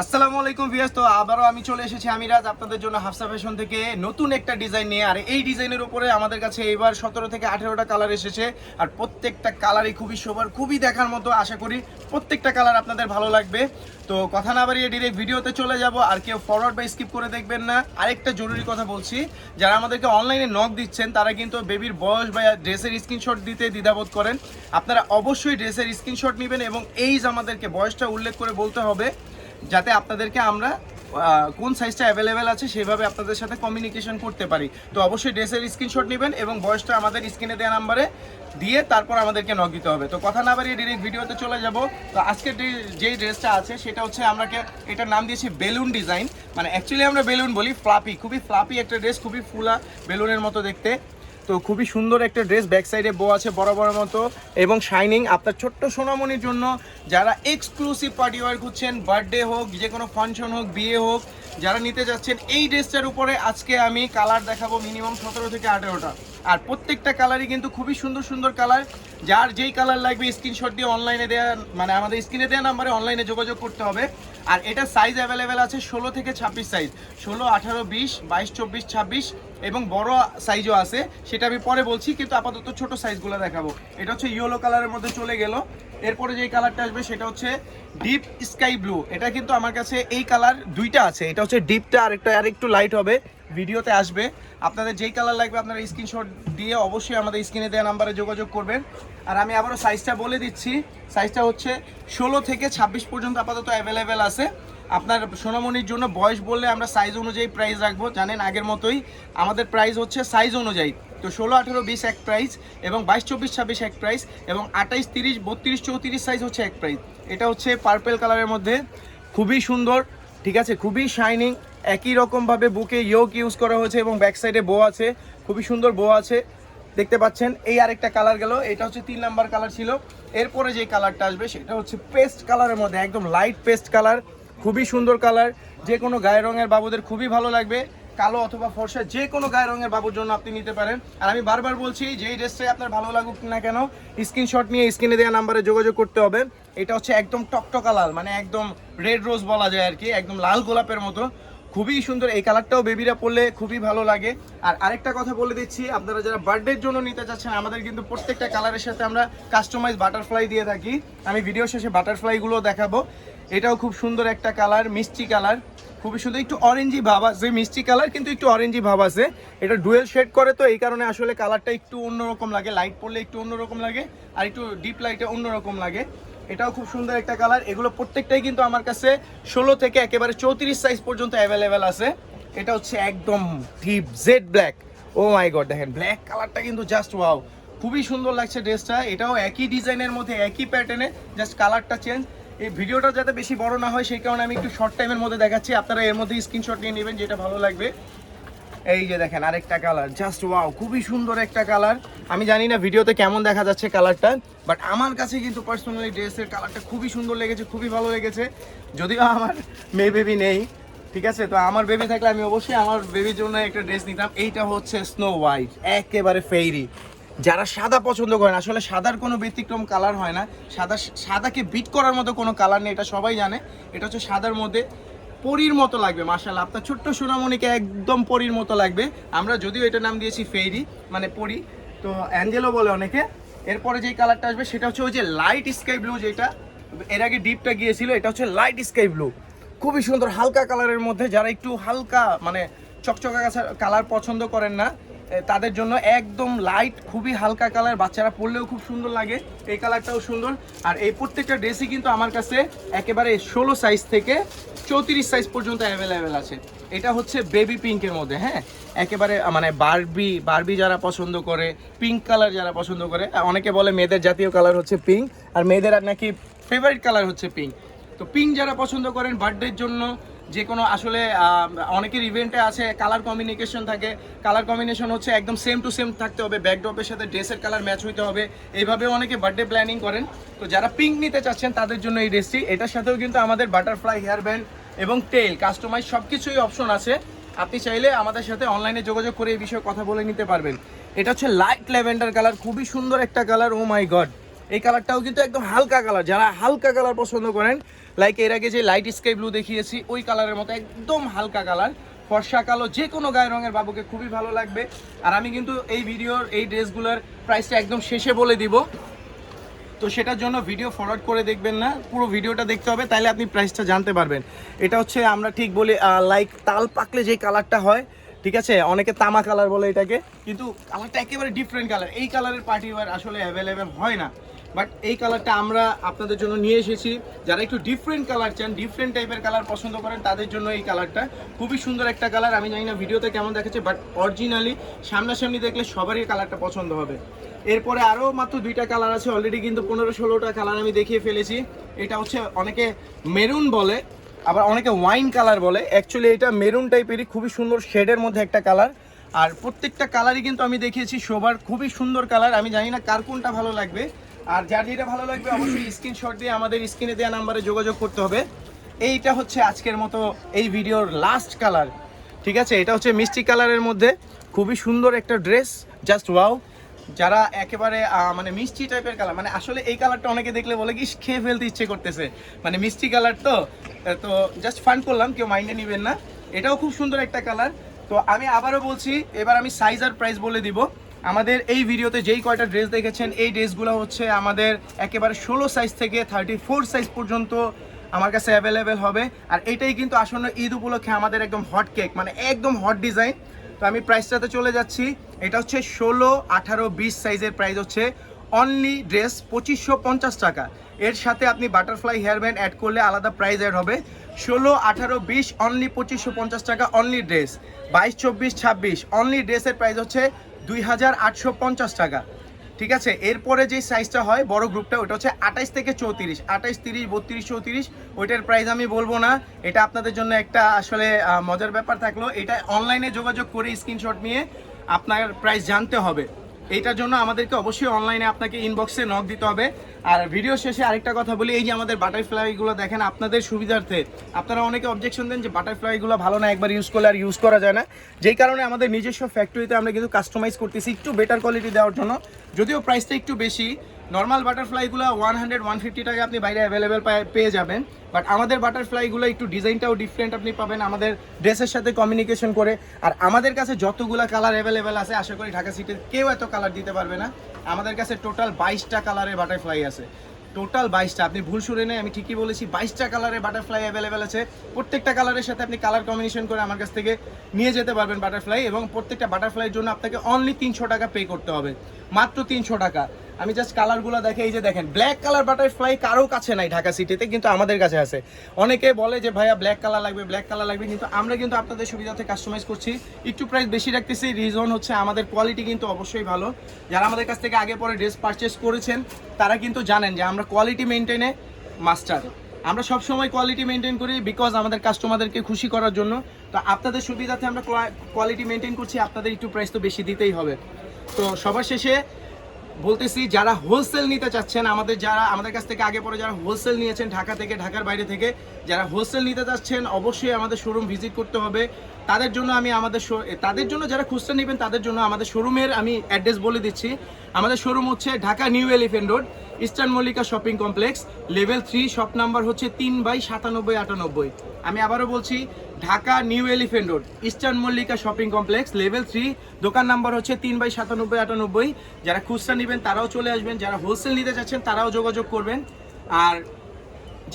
আসসালামু আলাইকুম ভিউয়ার্স। তো আবারও আমি চলে এসেছি আমিরাজ আপনাদের জন্য হাফসা ফ্যাশন থেকে নতুন একটা ডিজাইন নিয়ে। আর এই ডিজাইনের উপরে আমাদের কাছে এবার 17 থেকে 18টা কালার এসেছে। আর প্রত্যেকটা কালারই খুবই শোবার, খুবই দেখার মতো। আশা করি প্রত্যেকটা কালার আপনাদের ভালো লাগবে। তো কথা না বাড়িয়ে ডিরেক্ট ভিডিওতে চলে যাব। আর কেউ ফরওয়ার্ড বা স্কিপ করে দেখবেন না। আরেকটা জরুরি কথা বলছি, যারা আমাদেরকে অনলাইনে নক দিচ্ছেন তারা কিন্তু বেবির বয়স বা ড্রেসের স্ক্রিনশট দিতে দ্বিধাবোধ করেন। আপনারা অবশ্যই ড্রেসের স্ক্রিনশট নেবেন এবং এইজ আমাদেরকে বয়সটা উল্লেখ করে বলতে হবে, যাতে আপনাদেরকে আমরা কোন সাইজটা অ্যাভেলেবেল আছে সেভাবে আপনাদের সাথে কমিউনিকেশন করতে পারি। তো অবশ্যই ড্রেসের স্ক্রিনশট নেবেন এবং বয়সটা আমাদের স্ক্রিনে দেওয়া নাম্বারে দিয়ে তারপর আমাদেরকে নক দিতে হবে। তো কথা না বাড়িয়ে ডিরেক্ট ভিডিওতে চলে যাব। তো আজকের যেই ড্রেসটা আছে সেটা হচ্ছে আমরাকে এটার নাম দিয়েছি বেলুন ডিজাইন। মানে অ্যাকচুয়ালি আমরা বেলুন বলি, ফ্লাপি, খুবই ফ্লাপি একটা ড্রেস, খুবই ফুলা বেলুনের মতো দেখতে। তো খুবই সুন্দর একটা ড্রেস, ব্যাক সাইডে বো আছে বড় বড় মতো এবং শাইনিং। আপনার ছোট্ট সোনামণির জন্য যারা এক্সক্লুসিভ পার্টি ওয়্যার খুঁজছেন, বার্থডে হোক, যে কোনো ফাংশন হোক, বিয়ে হোক, যারা নিতে যাচ্ছেন, এই ড্রেসটার উপরে আজকে আমি কালার দেখাবো মিনিমাম 17 থেকে 18টা। আর প্রত্যেকটা কালারই কিন্তু খুবই সুন্দর সুন্দর কালার। যার যেই কালার লাগবে স্ক্রিনশট দিয়ে অনলাইনে দেওয়া, মানে আমাদের স্ক্রিনে দেওয়া নাম্বারে অনলাইনে যোগাযোগ করতে হবে। আর এটা সাইজ অ্যাভেলেবেল আছে 16 থেকে 26 সাইজ, 16, 18, 20, 22, 24, 26 এবং বড় সাইজও আছে, সেটা আমি পরে বলছি, কিন্তু আপাতত ছোট সাইজগুলো দেখাবো। এটা হচ্ছে ইয়েলো কালারের মধ্যে চলে গেল। এরপরে যেই কালারটা আসবে সেটা হচ্ছে ডিপ স্কাই ব্লু। এটা কিন্তু আমার কাছে এই কালার দুইটা আছে, এটা হচ্ছে ডিপটা আর একটু লাইট হবে, ভিডিওতে আসবে। আপনাদের যেই কালার লাগবে আপনারা স্ক্রিনশট দিয়ে অবশ্যই আমাদের স্ক্রিনে দেওয়া নাম্বারে যোগাযোগ করবেন। আর আমি আবারও সাইজটা বলে দিচ্ছি, সাইজটা হচ্ছে 16 থেকে 26 পর্যন্ত আপাতত অ্যাভেলেবেল আছে। আপনার সোনামণির জন্য বয়স বললে আমরা সাইজ অনুযায়ী প্রাইস রাখবো, জানেন আগের মতোই আমাদের প্রাইস হচ্ছে সাইজ অনুযায়ী। তো 16, 18, 20 এক প্রাইস এবং 22, 24, 26 এক প্রাইস এবং 28, 30, 32, 34 সাইজ হচ্ছে এক প্রাইস। এটা হচ্ছে পার্পেল কালারের মধ্যে, খুবই সুন্দর, ঠিক আছে, খুবই শাইনিং। একই রকমভাবে বুকে ইয়োক ইউজ করা হয়েছে এবং ব্যাক সাইডে বো আছে, খুবই সুন্দর বো আছে, দেখতে পাচ্ছেন। এই আরেকটা কালার গেল, এটা হচ্ছে 3 নাম্বার কালার ছিল। এরপরে যে কালারটা আসবে সেটা হচ্ছে পেস্ট কালারের মধ্যে, একদম লাইট পেস্ট কালার, খুবই সুন্দর কালার। যে কোনো গায়ের রঙের বাবুদের খুবই ভালো লাগবে, কালো অথবা ফর্সা যে কোনো গায়ের রঙের বাবুর জন্য আপনি নিতে পারেন। আর আমি বারবার বলছি, যেই ড্রেসটাই আপনার ভালো লাগুক না কেন স্ক্রিনশট নিয়ে স্ক্রিনে দেওয়া নাম্বারে যোগাযোগ করতে হবে। এটা হচ্ছে একদম টকটকা লাল, মানে একদম রেড রোজ বলা যায় আর কি, একদম লাল গোলাপের মতো, খুবই সুন্দর। এই কালারটাও বেবিরা পরলে খুবই ভালো লাগে। আর আরেকটা কথা বলে দিচ্ছি, আপনারা যারা বার্থডের জন্য নিতে চাচ্ছেন, আমাদের কিন্তু প্রত্যেকটা কালারের সাথে আমরা কাস্টমাইজ বাটারফ্লাই দিয়ে থাকি। আমি ভিডিও শেষে বাটারফ্লাইগুলো দেখাবো। এটাও খুব সুন্দর একটা কালার, মিষ্টি কালার, খুবই সুন্দর, একটু অরেঞ্জি ভাব আছে, মিষ্টি কালার কিন্তু একটু অরেঞ্জি ভাব আছে। এটা ডুয়েল শেড করে, তো এই কারণে আসলে কালারটা একটু অন্যরকম লাগে, লাইট পড়লে একটু অন্যরকম লাগে আর একটু ডিপ লাইটে অন্যরকম লাগে। এটাও খুব সুন্দর একটা কালার। এগুলো প্রত্যেকটাই কিন্তু আমার কাছে 16 থেকে একেবারে 34 সাইজ পর্যন্ত অ্যাভেলেবেল আছে। এটা হচ্ছে একদম ডিপ জেড ব্ল্যাক, ও মাই গড, দেখেন ব্ল্যাক কালারটা কিন্তু জাস্ট ওয়াও, খুবই সুন্দর লাগছে ড্রেসটা। এটাও একই ডিজাইনের মধ্যে, একই প্যাটার্নে, জাস্ট কালারটা চেঞ্জ। এই ভিডিওটা যাতে বেশি বড় না হয় সেই কারণে আমি একটু শর্ট টাইমের মধ্যে দেখাচ্ছি, আপনারা এর মধ্যে স্ক্রিনশট নিয়ে নেবেন যেটা ভালো লাগবে। এই যে দেখেন আরেকটা কালার, জাস্ট ওয়াও, খুবই সুন্দর একটা কালার। আমি জানি না ভিডিওতে কেমন দেখা যাচ্ছে কালারটা, বাট আমার কাছে কিন্তু পার্সোনালি ড্রেসের কালারটা খুবই সুন্দর লেগেছে, খুবই ভালো লেগেছে। যদিও আমার মেয়ে বেবি নেই, ঠিক আছে, তো আমার বেবি থাকলে আমি অবশ্যই আমার বেবির জন্য একটা ড্রেস নিতাম। এইটা হচ্ছে স্নো হোয়াইট, একেবারে ফেইরি। যারা সাদা পছন্দ করেন, আসলে সাদার কোনো ব্যতিক্রম কালার হয় না, সাদাকে বিট করার মতো কোনো কালার নেই, এটা সবাই জানে। এটা হচ্ছে সাদার মধ্যে পরীর মতো লাগবে, মাশাআল্লাহ, আপনার ছোট্ট সোনামণিকে একদম পরীর মতো লাগবে। আমরা যদিও এটার নাম দিয়েছি ফেইরি, মানে পরী, তো অ্যাঞ্জেলও বলে অনেকে। এরপরে যেই কালারটা আসবে সেটা হচ্ছে ওই যে লাইট স্কাই ব্লু, যেটা এর আগে ডিপটা গিয়েছিল, এটা হচ্ছে লাইট স্কাই ব্লু, খুবই সুন্দর হালকা কালারের মধ্যে। যারা একটু হালকা মানে চকচকা কালার পছন্দ করেন না, তাদের জন্য একদম লাইট, খুবই হালকা কালার, বাচ্চারা পরলেও খুব সুন্দর লাগে। এই কালারটাও সুন্দর। আর এই প্রত্যেকটা ড্রেসই কিন্তু আমার কাছে একেবারে 16 সাইজ থেকে 34 সাইজ পর্যন্ত অ্যাভেলেবেল আছে। এটা হচ্ছে বেবি পিঙ্কের মধ্যে, হ্যাঁ, একেবারে মানে বারবি যারা পছন্দ করে, পিঙ্ক কালার যারা পছন্দ করে, অনেকে বলে মেয়েদের জাতীয় কালার হচ্ছে পিঙ্ক আর মেয়েদের আর নাকি ফেভারিট কালার হচ্ছে পিঙ্ক। তো পিঙ্ক যারা পছন্দ করেন বার্থডের জন্য, যে কোনো আসলে অনেকের ইভেন্টে আছে কালার কম্বিনেশন থাকে, কালার কম্বিনেশন হচ্ছে একদম সেম টু সেম থাকতে হবে, ব্যাকড্রপের সাথে ড্রেসের কালার ম্যাচ হইতে হবে, এইভাবে অনেকে বার্থডে প্ল্যানিং করেন। তো যারা পিঙ্ক নিতে চাচ্ছেন তাদের জন্য এই ড্রেসটি। এটার সাথেও কিন্তু আমাদের বাটারফ্লাই হেয়ার ব্যান্ড এবং টেল কাস্টমাইজ সব কিছুই অপশন আছে। আপনি চাইলে আমাদের সাথে অনলাইনে যোগাযোগ করে এই বিষয়ে কথা বলে নিতে পারবেন। এটা হচ্ছে লাইট ল্যাভেন্ডার কালার, খুবই সুন্দর একটা কালার, ও মাই গড। এই কালারটাও কিন্তু একদম হালকা কালার, যারা হালকা কালার পছন্দ করেন লাইক এর আগে যে লাইট স্কাই ব্লু দেখিয়েছি ওই কালারের মতো একদম হালকা কালার, ফর্সা কালো, যে কোনো গায়ের রঙের বাবুকে খুবই ভালো লাগবে। আর আমি কিন্তু এই ভিডিওর এই ড্রেসগুলোর প্রাইসটা একদম শেষে বলে দিব, তো সেটার জন্য ভিডিও ফরওয়ার্ড করে দেখবেন না, পুরো ভিডিওটা দেখতে হবে, তাইলে আপনি প্রাইসটা জানতে পারবেন। এটা হচ্ছে আমরা ঠিক বলি লাইক তাল পাকলে যে কালারটা হয়, ঠিক আছে, অনেকে তামা কালার বলে এটাকে, কিন্তু কালারটা একেবারে ডিফারেন্ট কালার। এই কালারের পার্টি ওয়্যার আসলে অ্যাভেলেবেল হয় না, বাট এই কালারটা আমরা আপনাদের জন্য নিয়ে এসেছি। যারা একটু ডিফারেন্ট কালার চান, ডিফারেন্ট টাইপের কালার পছন্দ করেন, তাদের জন্য এই কালারটা খুবই সুন্দর একটা কালার। আমি জানি না ভিডিওতে কেমন দেখাচ্ছে, বাট অরিজিনালি সামনাসামনি দেখলে সবারই কালারটা পছন্দ হবে। এরপরে আরও মাত্র 2টা কালার আছে, অলরেডি কিন্তু 15-16টা কালার আমি দেখিয়ে ফেলেছি। এটা হচ্ছে অনেকে মেরুন বলে, আবার অনেকে ওয়াইন কালার বলে। অ্যাকচুয়ালি এটা মেরুন টাইপেরই খুবই সুন্দর শেডের মধ্যে একটা কালার। আর প্রত্যেকটা কালারই কিন্তু আমি দেখিয়েছি সবার খুবই সুন্দর কালার। আমি জানি না কার কোনটা ভালো লাগবে, আর যার যেটা ভালো লাগবে অবশ্যই স্ক্রিনশট দিয়ে আমাদের স্ক্রিনে দেওয়া নাম্বারে যোগাযোগ করতে হবে। এইটা হচ্ছে আজকের মতো এই ভিডিওর লাস্ট কালার, ঠিক আছে। এটা হচ্ছে মিষ্টি কালারের মধ্যে খুবই সুন্দর একটা ড্রেস, জাস্ট ওয়াও। যারা একেবারে মানে মিষ্টি টাইপের কালার, মানে আসলে এই কালারটা অনেকে দেখলে বলে কি খেয়ে ফেলতে ইচ্ছে করতেছে, মানে মিষ্টি কালার তো জাস্ট ফান করলাম, কেউ মাইন্ডে নেবেন না। এটাও খুব সুন্দর একটা কালার। তো আমি আবারও বলছি, এবার আমি সাইজ আর প্রাইস বলে দিব। আমাদের এই ভিডিওতে যেই কয়টা ড্রেস দেখেছেন, এই ড্রেসগুলো হচ্ছে আমাদের একেবারে 16 সাইজ থেকে 34 সাইজ পর্যন্ত আমার কাছে অ্যাভেলেবেল হবে। আর এটাই কিন্তু আসন্ন ঈদ উপলক্ষে আমাদের একদম হট কেক, মানে একদম হট ডিজাইন। তো আমি প্রাইসটাতে চলে যাচ্ছি। এটা হচ্ছে 16, 18, 20 সাইজের প্রাইস হচ্ছে অনলি ড্রেস 2550 টাকা। এর সাথে আপনি বাটারফ্লাই হেয়ার ব্যান্ড অ্যাড করলে আলাদা প্রাইস অ্যাড হবে। 16, 18, 20 অনলি 2550 টাকা অনলি ড্রেস। 22, 24, 26 অনলি ড্রেসের প্রাইস হচ্ছে 2850 টাকা, ঠিক আছে। এরপরে যে সাইজটা হয় বড় গ্রুপটা, ওটা হচ্ছে 28 থেকে 34, 28, 30, 32, 34। ওইটার প্রাইস আমি বলবো না, এটা আপনাদের জন্য একটা আসলে মজার ব্যাপার থাকলো। এটা অনলাইনে যোগাযোগ করে স্ক্রিনশট নিয়ে আপনার প্রাইস জানতে হবে। এইটার জন্য আমাদেরকে অবশ্যই অনলাইনে আপনাকে ইনবক্সে নক দিতে হবে। আর ভিডিও শেষে আরেকটা কথা বলি, এই যে আমাদের বাটারফ্লাইগুলো দেখেন, আপনাদের সুবিধার্থে আপনারা অনেকে অবজেকশন দেন যে বাটারফ্লাইগুলো ভালো না, একবার ইউজ করলে আর ইউজ করা যায় না। যেই কারণে আমাদের নিজস্ব ফ্যাক্টরিতে আমরা কিন্তু কাস্টমাইজ করতেছি একটু বেটার কোয়ালিটি দেওয়ার জন্য। যদিও প্রাইসটা একটু বেশি, নর্মাল বাটারফ্লাইগুলো 100-150 টাকা আপনি বাইরে অ্যাভেলেবেল পেয়ে যাবেন, বাট আমাদের বাটারফ্লাইগুলো একটু ডিজাইনটাও ডিফারেন্ট আপনি পাবেন আমাদের ড্রেসের সাথে কমিউনিকেশন করে। আর আমাদের কাছে যতগুলো কালার অ্যাভেলেবেল আছে, আশা করি ঢাকা সিটির কেউ এত কালার দিতে পারবে না। আমাদের কাছে টোটাল 22টা কালারের বাটারফ্লাই আছে, টোটাল 22টা। আপনি ভুল শুনে নেই, আমি ঠিকই বলেছি, 22টা কালারের বাটারফ্লাই অ্যাভেলেবেল আছে। প্রত্যেকটা কালারের সাথে আপনি কালার কম্বিনেশন করে আমার কাছ থেকে নিয়ে যেতে পারবেন বাটারফ্লাই, এবং প্রত্যেকটা বাটারফ্লাইয়ের জন্য আপনাকে অনলি 300 টাকা পে করতে হবে, মাত্র 300 টাকা। আমি জাস্ট কালারগুলো দেখে, এই যে দেখেন, ব্ল্যাক কালার বাটারফ্লাই কারো কাছে নাই ঢাকা সিটিতে, কিন্তু আমাদের কাছে আছে। অনেকে বলে যে ভাইয়া ব্ল্যাক কালার লাগবে, ব্ল্যাক কালার লাগবে, কিন্তু আমরা কিন্তু আপনাদের সুবিধাতে কাস্টমাইজ করছি। একটু প্রাইস বেশি রাখতেছি, রিজন হচ্ছে আমাদের কোয়ালিটি কিন্তু অবশ্যই ভালো। যারা আমাদের কাছ থেকে আগে পরে ড্রেস পারচেস করেছেন তারা কিন্তু জানেন যে আমরা কোয়ালিটি মেনটেনে মাস্টার। আমরা সব সময় কোয়ালিটি মেনটেন করি, বিকজ আমাদের কাস্টমারদেরকে খুশি করার জন্য। তো আপনাদের সুবিধাতে আমরা কোয়ালিটি মেনটেন করছি, আপনাদের একটু প্রাইস তো বেশি দিতেই হবে। তো সবার শেষে বলতেছি, যারা হোলসেল নিতে চাচ্ছেন, যারা আমাদের কাছ থেকে আগে পরে যারা হোলসেল নিয়েছেন ঢাকা থেকে, ঢাকার বাইরে থেকে যারা হোলসেল নিতে চাচ্ছেন, অবশ্যই আমাদের শোরুম ভিজিট করতে হবে। তাদের জন্য তাদের জন্য যারা খুচরা নেবেন তাদের জন্য আমাদের শোরুমের আমি অ্যাড্রেস বলে দিচ্ছি। আমাদের শোরুম হচ্ছে Dhaka new elephant road, eastern Mallika shopping complex, level 3, shop number হচ্ছে 3/97-98। আমি আবারও বলছি, Dhaka new elephant road, eastern Mallika shopping complex, level 3, দোকান নাম্বার হচ্ছে 3/97-98। যারা খুচরা নেবেন তারাও চলে আসবেন, যারা হোলসেল নিতে চাচ্ছেন তারাও যোগাযোগ করবেন। আর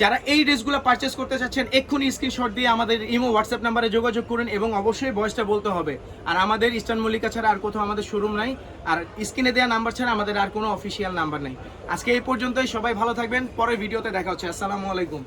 যারা এই ড্রেসগুলো পারচেস করতে চাচ্ছেন, এক্ষুনি স্ক্রিনশট দিয়ে আমাদের ইমো হোয়াটসঅ্যাপ নাম্বারে যোগাযোগ করুন, এবং অবশ্যই ভয়েসটা বলতে হবে। আর আমাদের ইস্টার্ন মল্লিকা ছাড়া আর কোথাও আমাদের শোরুম নাই, আর স্ক্রিনে দেওয়া নাম্বার ছাড়া আমাদের আর কোনো অফিসিয়াল নাম্বার নেই। আজকে এই পর্যন্তই, সবাই ভালো থাকবেন, পরের ভিডিওতে দেখা হচ্ছে। আসসালামু আলাইকুম।